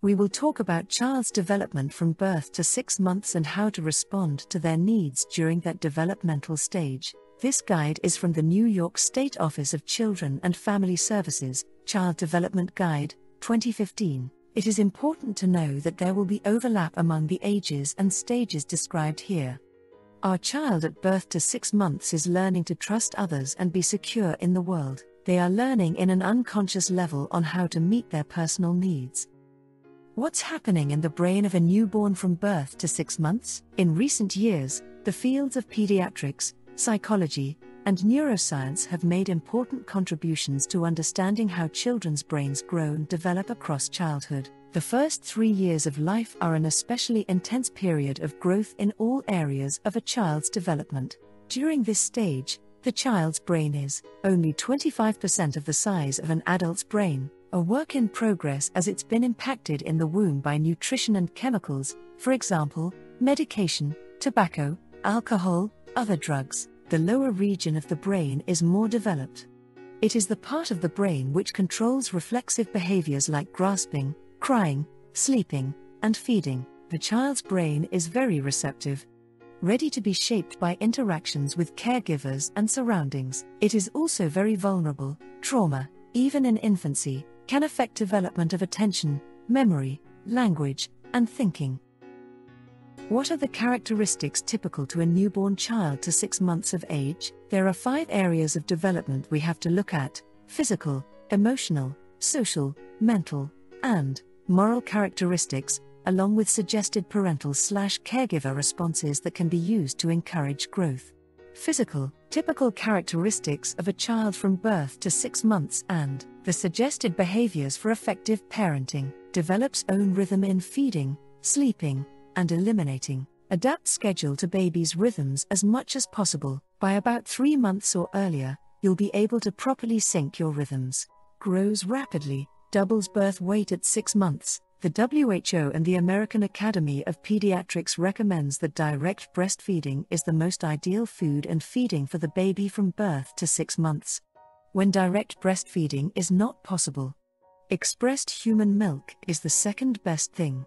We will talk about child's development from birth to 6 months and how to respond to their needs during that developmental stage. This guide is from the New York State Office of Children and Family Services, Child Development Guide, 2015. It is important to know that there will be overlap among the ages and stages described here. Our child at birth to 6 months is learning to trust others and be secure in the world. They are learning in an unconscious level on how to meet their personal needs. What's happening in the brain of a newborn from birth to 6 months? In recent years, the fields of pediatrics, psychology, and neuroscience have made important contributions to understanding how children's brains grow and develop across childhood. The first 3 years of life are an especially intense period of growth in all areas of a child's development. During this stage, the child's brain is only 25% of the size of an adult's brain, a work in progress as it's been impacted in the womb by nutrition and chemicals, for example, medication, tobacco, alcohol, other drugs. The lower region of the brain is more developed. It is the part of the brain which controls reflexive behaviors like grasping, crying, sleeping, and feeding. The child's brain is very receptive, ready to be shaped by interactions with caregivers and surroundings. It is also very vulnerable. Trauma, even in infancy, can affect development of attention, memory, language, and thinking. What are the characteristics typical to a newborn child to 6 months of age? There are 5 areas of development we have to look at: physical, emotional, social, mental, and moral characteristics, along with suggested parental/caregiver responses that can be used to encourage growth. Physical, typical characteristics of a child from birth to 6 months and the suggested behaviors for effective parenting. Develops own rhythm in feeding, sleeping, and eliminating. Adapt schedule to baby's rhythms as much as possible. By about 3 months or earlier, you'll be able to properly sync your rhythms. Grows rapidly, doubles birth weight at 6 months. The WHO and the American Academy of Pediatrics recommends that direct breastfeeding is the most ideal food and feeding for the baby from birth to 6 months. When direct breastfeeding is not possible, expressed human milk is the second best thing.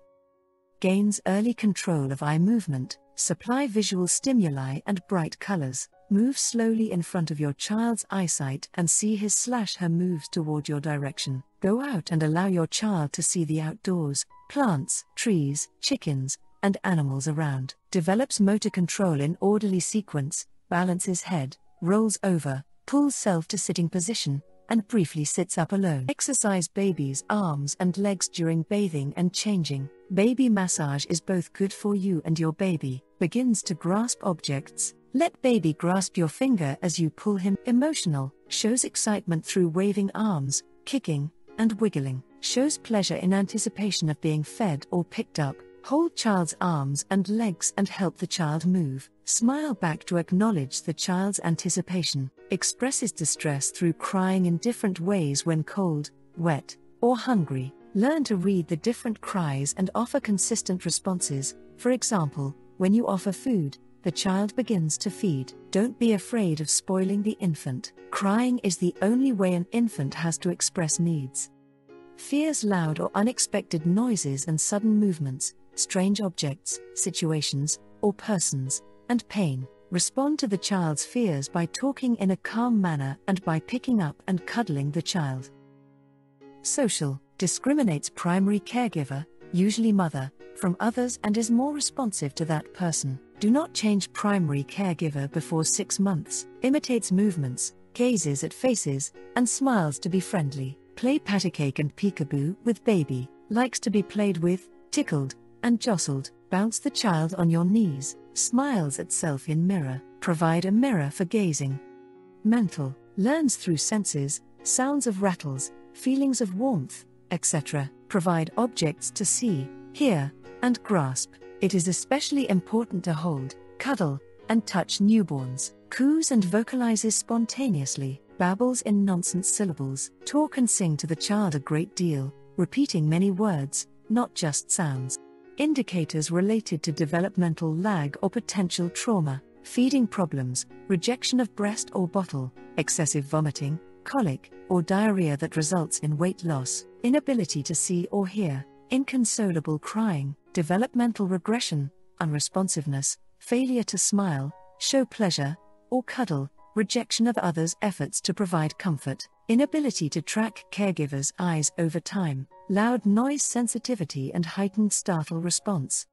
Gains early control of eye movement, supply visual stimuli and bright colors. Move slowly in front of your child's eyesight and see his/her moves toward your direction. Go out and allow your child to see the outdoors, plants, trees, chickens, and animals around. Develops motor control in orderly sequence, balances head, rolls over, pulls self to sitting position, and briefly sits up alone. Exercise baby's arms and legs during bathing and changing. Baby massage is both good for you and your baby. Begins to grasp objects. Let baby grasp your finger as you pull him. Emotional, shows excitement through waving arms, kicking, and wiggling. Shows pleasure in anticipation of being fed or picked up. Hold child's arms and legs and help the child move. Smile back to acknowledge the child's anticipation. Expresses distress through crying in different ways when cold, wet, or hungry. Learn to read the different cries and offer consistent responses. For example, when you offer food, the child begins to feed. Don't be afraid of spoiling the infant. Crying is the only way an infant has to express needs. Fears loud or unexpected noises and sudden movements, strange objects, situations, or persons, and pain. Respond to the child's fears by talking in a calm manner and by picking up and cuddling the child. Social, discriminates primary caregiver, usually mother, from others and is more responsive to that person. Do not change primary caregiver before 6 months. Imitates movements, gazes at faces, and smiles to be friendly. Play patty-cake and peekaboo with baby. Likes to be played with, tickled, and jostled. Bounce the child on your knees. Smiles at self in mirror. Provide a mirror for gazing. Mental, learns through senses, sounds of rattles, feelings of warmth, etc. Provide objects to see, hear, and grasp. It is especially important to hold, cuddle, and touch newborns. Coos and vocalizes spontaneously. Babbles in nonsense syllables. Talk and sing to the child a great deal, repeating many words, not just sounds. Indicators related to developmental lag or potential trauma. Feeding problems, rejection of breast or bottle, excessive vomiting, colic, or diarrhea that results in weight loss. Inability to see or hear. inconsolable crying, developmental regression, unresponsiveness, failure to smile, show pleasure, or cuddle, rejection of others' efforts to provide comfort, inability to track caregivers' eyes over time, loud noise sensitivity and heightened startle response.